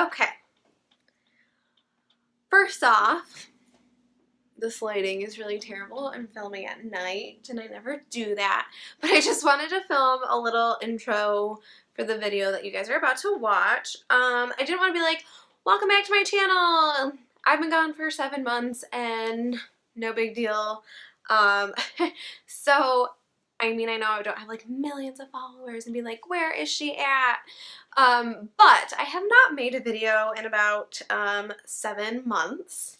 Okay. First off, this lighting is really terrible. I'm filming at night and I never do that, but I just wanted to film a little intro for the video that you guys are about to watch. I didn't want to be like, welcome back to my channel. I've been gone for 7 months and no big deal. So I mean, I know I don't have like millions of followers and be like, where is she at? But I have not made a video in about 7 months.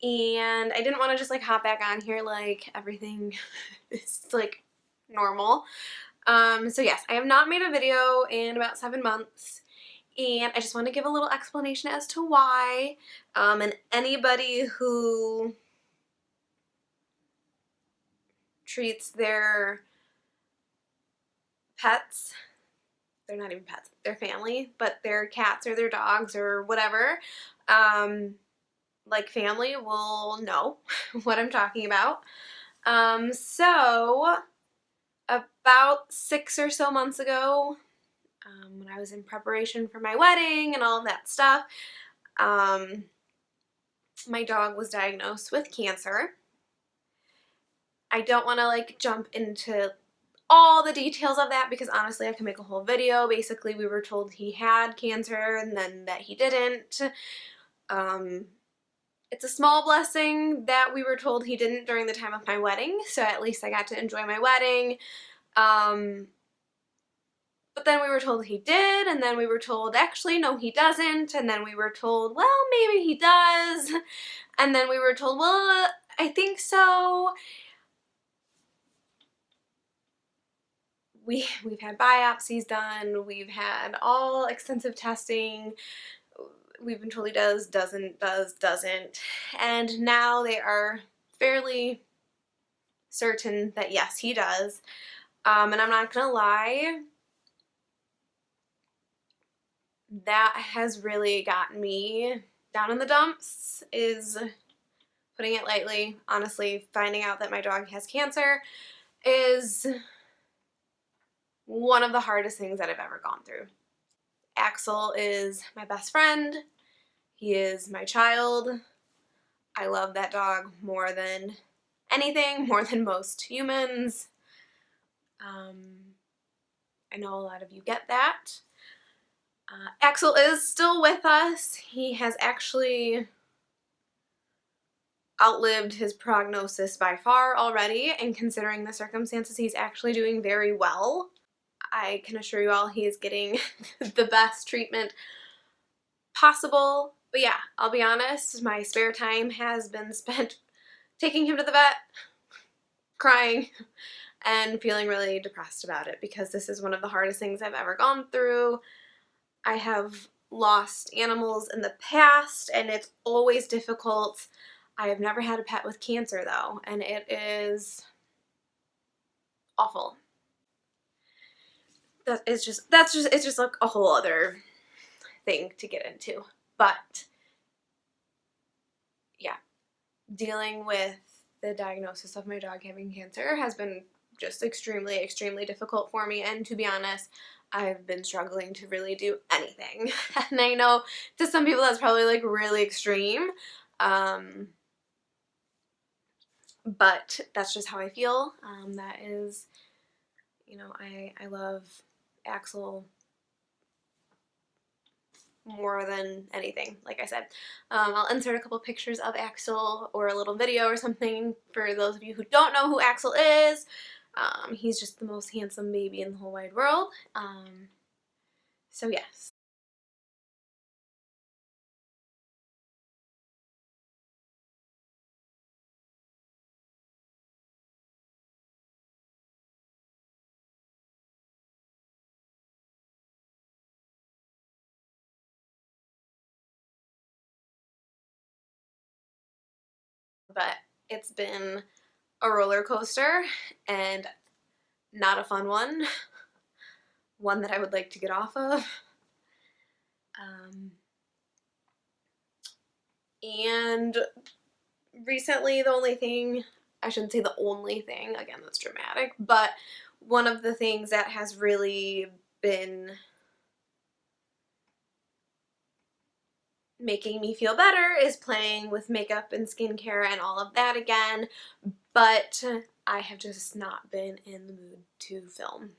And I didn't want to just like hop back on here like everything is like normal. So yes, I have not made a video in about 7 months. And I just want to give a little explanation as to why. And anybody who treats their pets, they're not even pets, they're family, but their cats or their dogs or whatever, like family will know what I'm talking about. So about 6 or so months ago, when I was in preparation for my wedding and all of that stuff, my dog was diagnosed with cancer. I don't want to like jump into all the details of that because honestly I can make a whole video. Basically we were told he had cancer and then that he didn't. It's a small blessing that we were told he didn't during the time of my wedding, so at least I got to enjoy my wedding. But then we were told he did, and then we were told actually no he doesn't, and then we were told well maybe he does, and then we were told well I think so. We've had biopsies done, we've had all extensive testing. We've been told he does, doesn't, and now they are fairly certain that yes, he does. And I'm not gonna lie, that has really gotten me down in the dumps, is putting it lightly. Honestly, finding out that my dog has cancer is one of the hardest things that I've ever gone through. Axel is my best friend. He is my child. I love that dog more than anything, more than most humans. I know a lot of you get that. Axel is still with us. He has actually outlived his prognosis by far already, and considering the circumstances, he's actually doing very well. I can assure you all he is getting the best treatment possible. But yeah, I'll be honest, my spare time has been spent taking him to the vet, crying, and feeling really depressed about it because this is one of the hardest things I've ever gone through. I have lost animals in the past and it's always difficult. I have never had a pet with cancer though, and it is awful. It's just like a whole other thing to get into. But yeah, dealing with the diagnosis of my dog having cancer has been just extremely, extremely difficult for me, and to be honest, I've been struggling to really do anything. And I know to some people that's probably like really extreme, but that's just how I feel. That is, you know, I love Axel more than anything, like I said. I'll insert a couple pictures of Axel or a little video or something for those of you who don't know who Axel is. He's just the most handsome baby in the whole wide world. So yes. But it's been a roller coaster and not a fun one. One that I would like to get off of. And recently the only thing, I shouldn't say the only thing, again that's dramatic, but one of the things that has really been making me feel better is playing with makeup and skincare and all of that again, but I have just not been in the mood to film.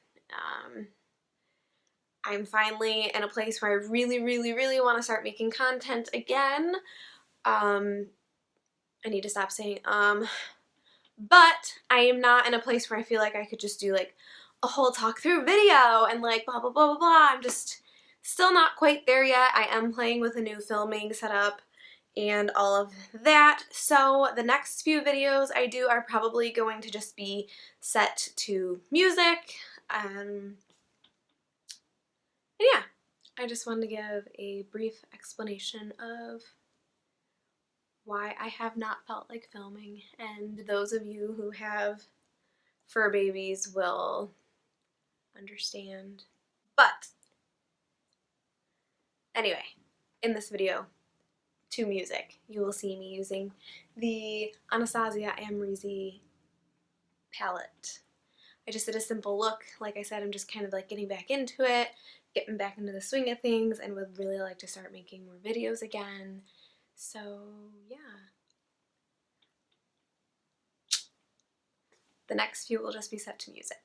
I'm finally in a place where I really, really, really want to start making content again. I need to stop saying but I am not in a place where I feel like I could just do like a whole talk through video and like blah blah blah blah blah. I'm just still not quite there yet. I am playing with a new filming setup and all of that. So the next few videos I do are probably going to just be set to music. And yeah, I just wanted to give a brief explanation of why I have not felt like filming, and those of you who have fur babies will understand. But anyway, in this video, to music, you will see me using the Anastasia X Amrezy palette. I just did a simple look. Like I said, I'm just kind of like getting back into it, getting back into the swing of things, and would really like to start making more videos again. So yeah. The next few will just be set to music.